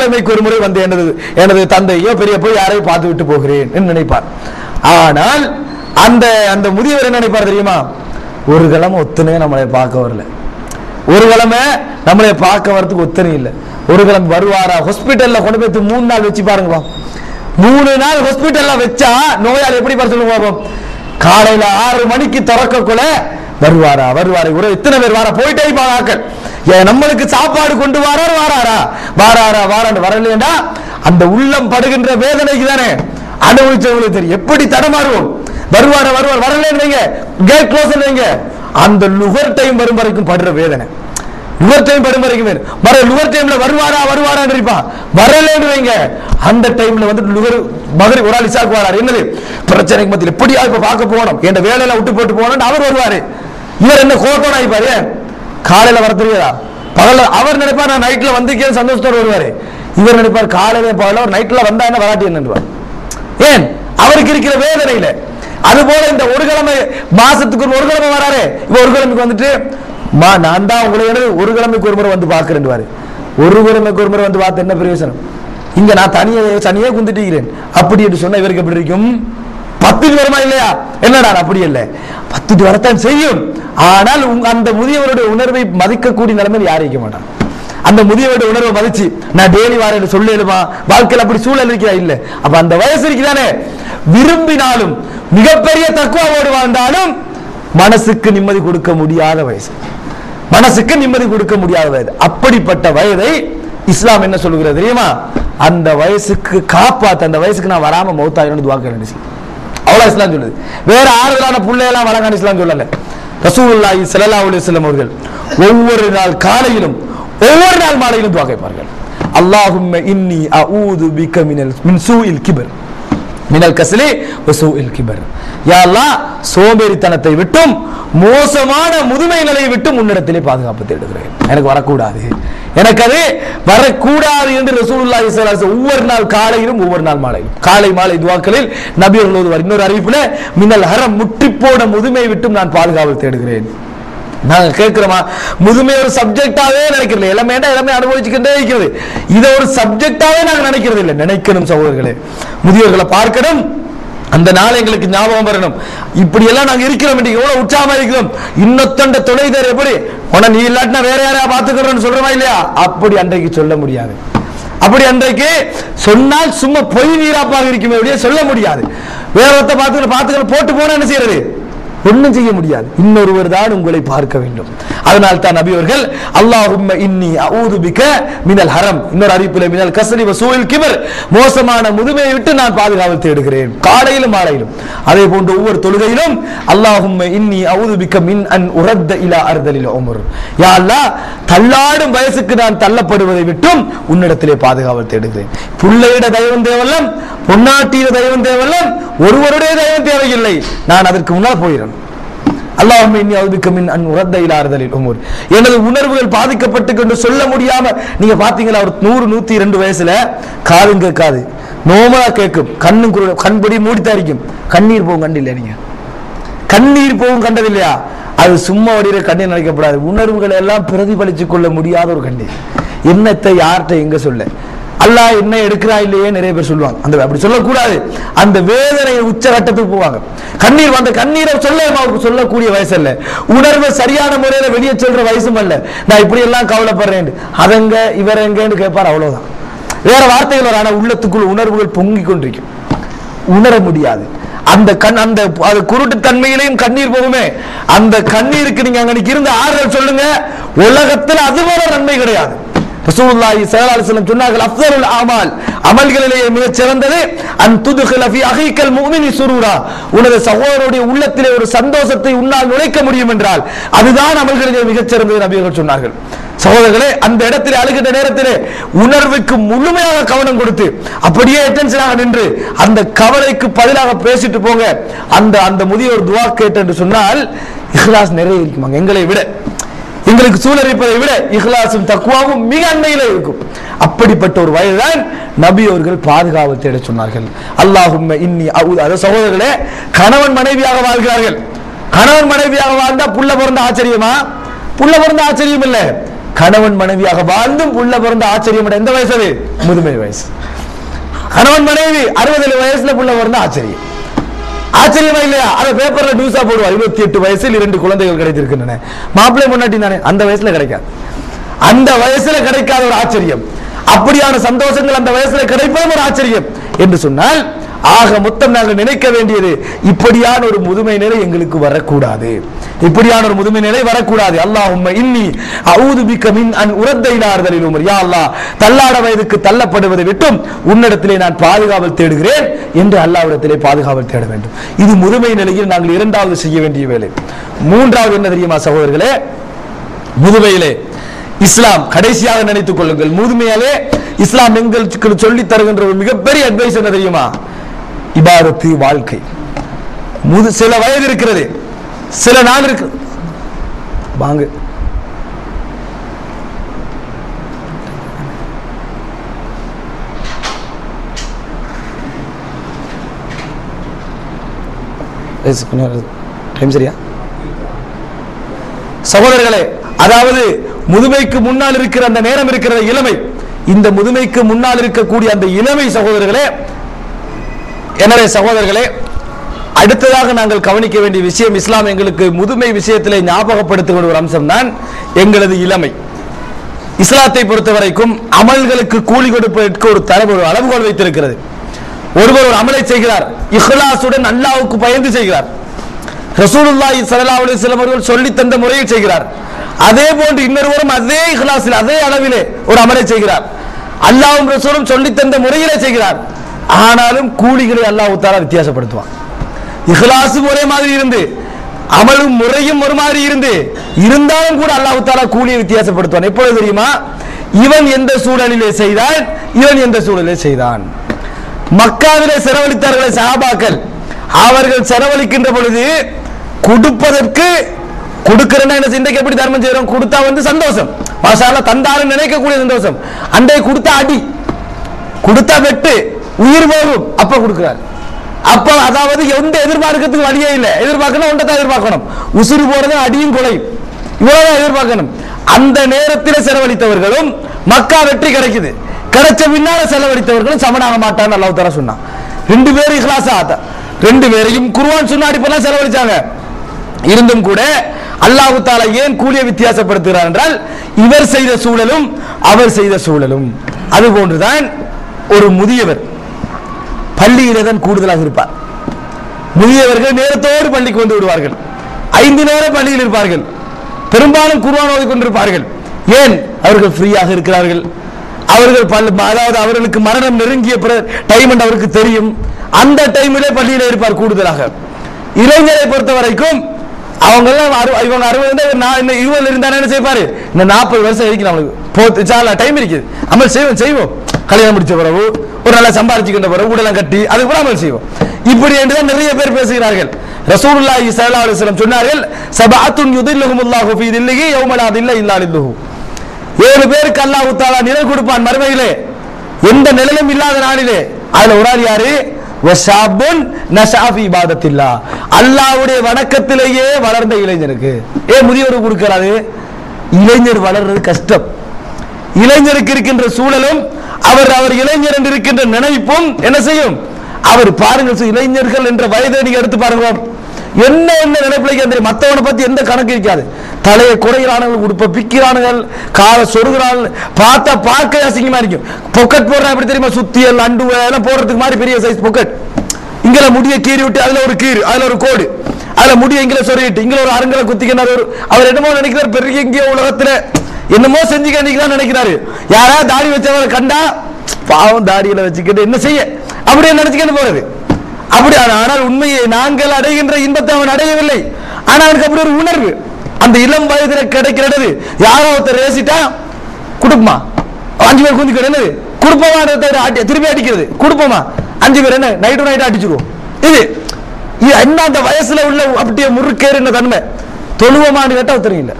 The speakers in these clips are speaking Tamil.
கிழமைக்கு ஒரு முறை வந்து எனது தந்தையோ பெரியப்போ யாரையும் பார்த்து விட்டு போகிறேன் என்று நினைப்பார். ஆனால் அந்த அந்த முதியவர் என்ன நினைப்பார் தெரியுமா? ஒரு கிழமை ஒத்தனை நம்மளை பார்க்க வரல, ஒரு கிழமை நம்மளை பார்க்க வரதுக்கு ஒத்தனை இல்லை, ஒரு கிழமை வருவாரா? ஹாஸ்பிட்டல்ல கொண்டு போய் 3 நாள் வச்சு பாருங்க, 3 நாள் ஹாஸ்பிட்டல்ல வச்சா நோயாளி எப்படி பார்த்து சொல்லுங்க. காலையில 6 மணிக்கு திறக்கக்குள்ள வருவாரா வருவாரா, ஒரு எத்தனை பேர் வாரா போயிட்டே ஆக்கள். நம்மளுக்கு சாப்பாடு கொண்டு வாராரு வாராரா வாராரா வாரான்னு வரலையா அந்த உள்ளம் படுகின்ற வேதனைக்கு தானே அனுபவிச்சவங்களுக்கு தெரியும் எப்படி தடமாறுவோம். வருவாரா வருவார் வரலன்னு வைங்க, கேட் க்ளோஸ் வைங்க, அந்த லுகர் டைம் வரும் வரைக்கும் படுற வேதனை, லுகர் டைம் வரும் வரைக்கும் லுகர் டைம்ல வருவாரா வருவாரான்னு இருப்பான். வரலன்னு வைங்க, அந்த டைம்ல வந்துட்டு லுகர் மகரி ஒரு ஆள் இசாக்கு வராரு, என்னது பிரச்சனைக்கு மத்தியில் எப்படியா இப்ப பார்க்க போகணும், என் வேலையில விட்டு போட்டு போகணும் அவர் வருவாரு. இவர் என்ன கோத்தோட ஆயிப்பாரு, காலையில வர தெரியாதா பகல அவர் நினைப்பார் நான் நைட்ல வந்திருக்கேன் சந்தோஷத்தோடு வருவாரு. இவர் நினைப்பார் காலையில பகல ஒரு நைட்ல வந்தா என்ன வராட்டி என்னன்றார். ஏன் அவருக்கு இருக்கிற வேதனையில. அதுபோல இந்த ஒரு கிழமை மாசத்துக்கு ஒரு கிழமை வராரு, இப்ப ஒரு கிழமைக்கு வந்துட்டு நான் தான் உங்களை ஒரு கிழமைக்கு ஒரு முறை வந்து பாக்குறேன், ஒரு கிழமைக்கு ஒரு முறை வந்து பார்த்து என்ன பிரயோசனம், இங்க நான் தனியே குந்துட்டீங்கிறேன் அப்படி என்று சொன்ன இவருக்கு எப்படி இருக்கும்? 10 வருமா இல்லையா? என்னடா அப்படி இல்லை, 10 வரத்தான் செய்யும். ஆனால் அந்த முதியவருடைய உணர்வை மதிக்கக்கூடிய நிலைமையில் யாரும் இருக்க மாட்டான். அந்த முதியவருடைய உணர்வை மதிச்சு நான் டெய்லி வாரேன் சொல்லிடுமா, வாழ்க்கையில் அப்படி சூழல் இருக்கிறா இல்ல. அப்ப அந்த வயசு இருக்குதானே, விரும்பினாலும் மிகப்பெரிய தக்குவாவோடு வாழ்ந்தாலும் மனசுக்கு நிம்மதி கொடுக்க முடியாத வயசு, மனசுக்கு நிம்மதி கொடுக்க முடியாத வயது. அப்படிப்பட்ட வயதை இஸ்லாம் என்ன சொல்லுகிறது தெரியுமா? அந்த வயசுக்கு காப்பாத்து, அந்த வயசுக்கு நான் வராம மௌத்தாயிரம் துவா கேளுங்க, அவ்வளவு இஸ்லாம் சொல்லுது. வேற ஆறுதலான புள்ளையெல்லாம் வழங்கான இஸ்லாம் சொல்லல. ரசூலுல்லாஹி ஸல்லல்லாஹு அலைஹி வஸல்லம் அவர்கள் ஒவ்வொரு நாள் காலையிலும் ஒவ்வொரு நாள் மாலையிலும் துஆ கேட்பார்கள். அல்லாஹும்ம இன்னி அஊது பிக மின் சூஇல் கிபர் மினல் கஸ்லி வ சூஇல் கிபர். யா அல்லாஹ், சோம்பேறித்தனத்தை விட்டும் மோசமான முதுமை நிலையை விட்டும் உன்னிடத்திலே பாதுகாப்பு தேடுகிறேன். எனக்கு வரக்கூடாது, எனக்கு அது வரக்கூடாது என்று ரசூலுல்லாஹி ஸல்லல்லாஹு அலைஹி வஸல்லம் ஒவ்வொரு நாள் காலையிலும் ஒவ்வொரு நாள் மாலையிலும் காலை மாலை துஆக்களில் நபி அவர்கள் ஓதுவார். இன்னொரு அறிவிப்புல மினல் ஹரம், முற்றிப்போன முதுமை விட்டும் நான் பாதுகாவல் தேடுகிறேன். நாங்க கேட்கிறோமா, முதுமை ஒரு சப்ஜெக்டாவே நினைக்கிறது, எல்லாமே அனுபவிச்சுக்கிட்டே இருக்கிறது, இதை ஒரு சப்ஜெக்டாவே நாங்க நினைக்கிறது இல்லை. நினைக்கணும் சகோதரர்களே, முதியோர்களை பார்க்கணும், அந்த நாள் எங்களுக்கு ஞாபகம் வரணும். இப்படி எல்லாம் நாங்க இருக்கிறோம், எவ்வளவு உற்சாகமா இருக்கிறோம். இன்னொத்தண்ட தொலைதர் எப்படி உன நீ இல்லாட்டினா வேற யாரையா பாத்துக்கிறோம்னு சொல்றமா இல்லையா? அப்படி அன்றைக்கு சொல்ல முடியாது. அப்படி அன்றைக்கு சொன்னால் சும்மா பொய் நீராப்பாக இருக்குமே அப்படியே சொல்ல முடியாது. வேற ஒருத்த பாத்துக்கிற போட்டு போனா என்ன செய்யறது? ஒன்றும் செய்ய முடியாது. இன்னொருவர் தான் உங்களை பார்க்க வேண்டும். அதனால் தான் நபி அவர்கள் அல்லாஹும்ம இன்னி அஊது பிக மினல் ஹரம், இன்னொரு அறிவிப்பிலே மினல் கஸ்லி வ சூஇல் கிபர், மோசமான முதுமையை விட்டு நான் பாதுகாவல் தேடுகிறேன். காலையிலும் மாலையிலும் அதே போன்று ஒவ்வொரு தொழுகையிலும் அல்லாஹும்ம இன்னி அஊது பிக மின் அன் உரத்த இலா அர்தலில் உமர், யா அல்லாஹ், தள்ளாடும் வயசுக்கு நான் தள்ளப்படுவதை விட்டும் உன்னிடத்திலே பாதுகாவல் தேடுகிறேன். பிள்ளையிட தெய்வம் தேவல்லம், பொன்னாட்டியிட தெய்வம் தேவல்லம், ஒருவருடைய தெய்வம் தேவையில்லை, நான் அதற்கு முன்னால் போயிடுறேன். அல்லாஹும்ம இன்னி அஊது பிக மின் அன் உரத்த இலா அர்தலில் உமர், எனது உணர்வுகள் பாதிக்கப்பட்டு கொண்டு சொல்ல முடியாம. நீங்க பாத்தீங்களா, ஒரு 100-102 வயசுல காதும் கேட்காது, நோமா கேட்கும், கண்ணும் கண்படி மூடித்தாரிக்கும், கண்ணீர் போகும் கண்டில்லையா? நீங்க கண்ணீர் போகும் கண்டதில்லையா? அது சும்மா வடிகிற கண்ணீர் நினைக்கப்படாது, உணர்வுகளை எல்லாம் பிரதிபலித்துக் கொள்ள முடியாத ஒரு கண்ணீர். என்னத்தை யார்கிட்ட எங்க சொல்ல, அல்லாஹ் என்ன எடுக்கிறா இல்லையே நிறைய பேர் சொல்லுவாங்க. அந்த அப்படி சொல்லக்கூடாது, அந்த வேதனையை உச்சகட்டத்துக்கு போவாங்க. கண்ணீர் வந்த கண்ணீரை சொல்லக்கூடிய வயசு அல்ல, உணர்வை சரியான முறையில வெளியே சொல்ற வயசும் அல்ல. நான் இப்படி எல்லாம் கவலைப்படுறேன், அதங்க இவர் எங்கன்னு கேட்பார், அவ்வளவுதான். வேற வார்த்தைகள் வர, ஆனா உள்ளத்துக்குள் உணர்வுகள் பொங்கி கொண்டிருக்கும், உணர முடியாது. அந்த அந்த குருட்டு தன்மையிலையும் கண்ணீர் போகுமே, அந்த கண்ணீருக்கு நீங்க அன்னைக்கு இருந்த ஆறுதல் சொல்லுங்க. உலகத்தில் அதுவரை நன்மை கிடையாது. ரசூலுல்லாஹி ஸல்லல்லாஹு அலைஹி வஸல்லம் சொன்னார்கள், அஃதலுல் அமால், அமல்களிலேயே மிகச் சிறந்தது அன் துத்கில ஃபீ அஹீக்கல் முஃமினி சுரூரா, உனது சகோதரனுடைய உள்ளத்திலே ஒரு சந்தோஷத்தை உன்னால் நுழைக்க முடியும் என்றால் அதுதான் அமல்களிலே மிகச் சிறந்தது நபி அவர்கள் சொன்னார்கள். சகோதரர்களே, அந்த இடத்திலே அழுகின்ற நேரத்திலே உணர்வுக்கு முழுமையாக கவனம் கொடுத்து அப்படியே அட்டென்ஷனாக நின்று அந்த கவலைக்கு பதிலாக பேசிட்டு போங்க. அந்த அந்த முதியோர் துஆ கேட்டு என்று சொன்னால் இஹ்லாஸ் நிறைய இருக்குமாங்க. எங்களை விட, எங்களுக்கு சூழலிப்பதை விட இஹ்லாஸும் தக்வாவும் மிக அண்மையில இருக்கும். அப்படிப்பட்ட ஒரு வயதுதான் நபி அவர்கள் பாதுகாவல் தேட சொன்னார்கள். அல்லாஹும்ம இன்னி அஊது. அதாவது சகோதரர்களே, கணவன் மனைவியாக வாழ்கிறார்கள். கணவன் மனைவியாக வாழ்ந்தா புள்ள பிறந்த ஆச்சரியமா? புள்ள பிறந்த ஆச்சரியம் இல்ல. கணவன் மனைவியாக வாழ்ந்தும் புள்ள பிறந்த ஆச்சரியம் எந்த வயசு? அது முதுமை வயசு. கணவன் மனைவி 60 வயசுல புள்ள பிறந்த ஆச்சரியம். ஆச்சரியமா இல்லையா? அதை பேப்பர்ல நியூஸா போடுவா, 28 வயசில் 2 குழந்தைகள் கிடைத்திருக்கின்றன. மாப்பிள்ளை முன்னாடி தானே, அந்த வயசுல கிடைக்காது. அந்த வயசுல கிடைக்காத ஒரு ஆச்சரியம், அப்படியான சந்தோஷங்கள் அந்த வயசுல கிடைப்பதும் ஒரு ஆச்சரியம் என்று சொன்னால், ஆக மொத்தம் நாங்கள் நினைக்க வேண்டியது, இப்படியான ஒரு முதுமை நிலை எங்களுக்கு வரக்கூடாது. இப்படியான ஒரு முதுமை நிலை வரக்கூடாது. அல்லாஹும்ம இன்னி அஊது பிக்க மின் அன் உரத்த இலா அர்தலில் உமர். யா அல்லாஹ், தள்ளாட வயதுக்கு தள்ளப்படுவதை விட்டும் உன்னிடத்திலே நான் பாதுகாவல் தேடுகிறேன் என்று அல்லாஹ்விடத்திலே பாதுகாவல் தேட வேண்டும். இது முதுமை நிலையில் நாங்கள் இரண்டாவது செய்ய வேண்டிய வேலை. மூன்றாவது என்ன தெரியுமா சகோதரர்களே? முதுமையிலே இஸ்லாம், கடைசியாக நினைத்துக் கொள்ளுங்கள், முதுமையாலே இஸ்லாம் எங்களுக்கு சொல்லி தருகின்ற ஒரு மிகப்பெரிய அட்வைஸ் என்ன தெரியுமா? இபாதத்து வாழ்க்கை. சில வயது இருக்கிறது, சில நாள் இருக்கு. வாங்க டைம் சரியா? சகோதரர்களே, அதாவது முதுமைக்கு முன்னால் இருக்கிற அந்த நேரம் இருக்கிற இளமை, இந்த முதுமைக்கு முன்னால் இருக்கக்கூடிய அந்த இளமை சகோதரர்களே, எனவே சகோதரர்களே, அடுத்ததாக நாங்கள் கவனிக்க வேண்டிய விஷயம், இஸ்லாம் எங்களுக்கு முதுமை விஷயத்திலே ஞாபகப்படுத்துகிற ஒரு அம்சம் தான் எங்களது இளமை. இஸ்லாத்தை பொறுத்தவரைக்கும் அமல்களுக்கு கூலி கொடுப்பதற்கு ஒரு அளவுகோல் வைத்திருக்கிறது. ஒருவர் ஒரு அமலை செய்கிறார், இஹ்லாசுடன் அல்லாஹ்வுக்கு பயந்து செய்கிறார், ரசூலுல்லாஹி ஸல்லல்லாஹு அலைஹி வஸல்லம் அவர்கள் சொல்லி தந்த முறையில் செய்கிறார். அதே போன்று இன்னொருவரும் அதே இஹ்லாஸில் அதே அளவிலே ஒரு அமலை செய்கிறார், அல்லாஹ்வும் ரசூலும் சொல்லி தந்த முறையிலே செய்கிறார். ஆனாலும் கூலிகளை அல்லாஹ் தஆலா வித்தியாசப்படுத்துவான். இஹ்லாஸும் ஒரே மாதிரி இருந்து, அமலும் முறையும் ஒரு மாதிரி இருந்தாலும் கூட அல்லாஹ் தஆலா கூலியை வித்தியாசப்படுத்துவான். எப்பொழுது தெரியுமா? இவன் எந்த சூழலிலே செய்தான், இவன் எந்த சூழலிலே செய்தான். மக்காவிலே செலவழித்தார்களே சஹாபாக்கள், அவர்கள் செலவழிக்கின்ற பொழுது கொடுப்பதற்கு கொடுக்கிறேன்னா என்ன, இன்றைக்கு எப்படி தர்மம் செய்யறோம்? கொடுத்தா சந்தோஷம், மாஷா அல்லாஹ் தந்தாலும் நினைக்கக்கூடிய சந்தோஷம். அண்டை கொடுத்தா அடி, கொடுத்தா வெட்டு, உயிர் போகும், அப்ப கொடுக்கிறார். அப்ப அதாவது எந்த எதிர்பார்க்கிறதுக்கு வழியே இல்லை. எதிர்பார்க்கணும், ஒன்றை தான் எதிர்பார்க்கணும். உசுறு போறது அடியும் கொலையும், இவ்வளவுதான் எதிர்பார்க்கணும். அந்த நேரத்தில் செலவழித்தவர்களும் மக்கா வெற்றி கிடைக்குது, கிடைச்ச பின்னால செலவழித்தவர்களும் சமனாக மாட்டான்னு அல்லாஹ் தஆலா சொன்னான். 2 பேரும் இஹ்லாஸ் ஆதா, 2 பேரையும் குர்ஆன் சுன்னா அடிப்படையில் செலவழிச்சாங்க. இருந்தும் கூட அல்லாஹ் தஆலா ஏன் கூலியை வித்தியாசப்படுத்துகிறார் என்றால், இவர் செய்த சூழலும் அவர் செய்த சூழலும். அது போன்றுதான் ஒரு முதியவர் பள்ளியிலே தான் கூடுதலாக இருப்பார். முதியவர்கள் நேரத்தோடு பள்ளிக்கு வந்து விடுவார்கள், 5 நேரம் பள்ளியில் இருப்பார்கள், பெரும்பாலும் குர்ஆன் ஓதிக் கொண்டிருப்பார்கள். ஏன்? அவர்கள் ஃப்ரீயாக இருக்கிறார்கள். அவர்கள் அதாவது அவர்களுக்கு மரணம் நெருங்கிய டைம் என்று அவருக்கு தெரியும். அந்த டைமிலே பள்ளியிலே இருப்பார் கூடுதலாக. இளைஞரை பொறுத்த வரைக்கும் அவங்க இவங்க 60 20 இருந்தா என்ன செய்வாரு? இந்த 40 வருஷம் இருக்கு, நம்மளுக்கு டைம் இருக்குது, அமல் செய்வோம். கல்யாணம் முடிச்ச பிறகு ஒரு நல்லா சம்பாதிச்சுக்கின்ற பிறகு உடலாம் கட்டி அதுக்கு கூட அமல் செய்வோம். இப்படி என்றுதான் நிறைய பேர் பேசுகிறார்கள். ரசூலுல்லாஹி ஸல்லல்லாஹு அலைஹி வஸல்லம் சொன்னார்கள், சபஅத்துன் யுதில்லுஹுமுல்லாஹு ஃபீ தில்லிஹி யௌம லா தில்ல இல்லா தில்லுஹு. 7 பேருக்கு அல்லாஹ் தஆலா நிழல் கொடுப்பான் மறுமையிலே, எந்த நிழலும் இல்லாத நாளிலே. அதுல ஒரு ஆள் யாரு? வஷாபுன் நஷா ஃபீ இபாதத்தில்லாஹ், அல்லாஹ்வுடைய வணக்கத்திலேயே வளர்ந்த இளைஞருக்கு. முதியவருக்கு கொடுக்கிறாரு? இளைஞர் வளர்றது கஷ்டம். இளைஞருக்கு இருக்கின்ற சூழலும் அவர் இளைஞர் என்று இருக்கின்ற நினைப்பும் என்ன செய்யும்? அவர் பாருங்கள், இளைஞர்கள் என்ற வயதை நீங்க எடுத்து பாருங்க, என்ன நினைப்பிலைக்கு மற்றவனை பத்தி எந்த கணக்கு இருக்காது. தலையை குறைகிறானுகள், உடுப்ப பிக்கிறானுகள், காலை சொருகிறார்கள், பார்த்தா பார்க்க அசிங்கமா இருக்கும். பொக்கெட் போடுறா எப்படி தெரியுமா? சுத்தியல் அண்டு எல்லாம் போடுறதுக்கு மாதிரி பெரிய சைஸ் பொக்கெட். இங்கல முடிய கீறி விட்டு அதுல ஒரு கீறு, அதுல ஒரு கோடு, அதுல முடிய இங்கல சொருகிட்டு இங்கல ஒரு அரங்கலை குத்திக்கிறார். அவர் என்னமோ நினைக்கிறார், பெரிய எங்கேயோ உலகத்துல என்னமோ செஞ்சு கண்டிக்கலாம் நினைக்கிறாரு. யாராவது தாடி வச்சவரை கண்டா பாவம் தாடியில வச்சுக்கிட்டு என்ன செய்ய அப்படியே நினைச்சுக்கிட்டு போறது. அப்படி ஆனால் உண்மையை நாங்கள் அடைகின்ற இன்பத்தை அவன் அடையவில்லை. ஆனா அவனுக்கு அப்படி ஒரு உணர்வு அந்த இளம் வயதுல கிடைக்கிறது. யாரோ ஒருத்தர் ரேசிட்டா கொடுப்போமா, 5 பேர் குந்திக்கிட்டு என்னது கொடுப்போமா, திருப்பி அடிக்கிறது கொடுப்போமா, 5 பேர் என்ன நைட்டு அடிச்சிருவோம். இது என்ன அந்த வயசுல உள்ள அப்படியே முறுக்கேறின தன்மை. தொழுவமானு கேட்டா தெரியல.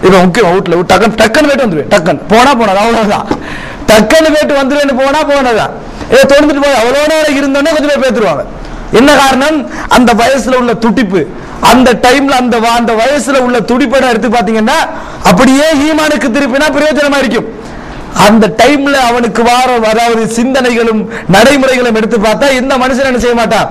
இப்ப முக்கியம் வீட்டுல டக்குன்னு போயிட்டு வந்துருவேன், டக்குன்னு போனா போனது அவ்வளவுதான். டக்குன்னு போயிட்டு வந்துருவேன் போனதான். தொழுந்துட்டு போய் அவ்வளோ நேரம் இருந்தோன்னே கொஞ்சம் பேர் பேத்துருவாங்க. என்ன காரணம்? அந்த வயசுல உள்ள துடிப்பு, அந்த டைம்ல அந்த வயசுல உள்ள துடிப்படம் எடுத்து பாத்தீங்கன்னா அப்படியே ஈமானுக்கு திருப்பினா பிரயோஜனமா இருக்கும். அந்த டைம்ல அவனுக்கு அதாவது சிந்தனைகளும் நடைமுறைகளும் எடுத்து பார்த்தா எந்த மனுஷன் என்ன செய்ய மாட்டான்,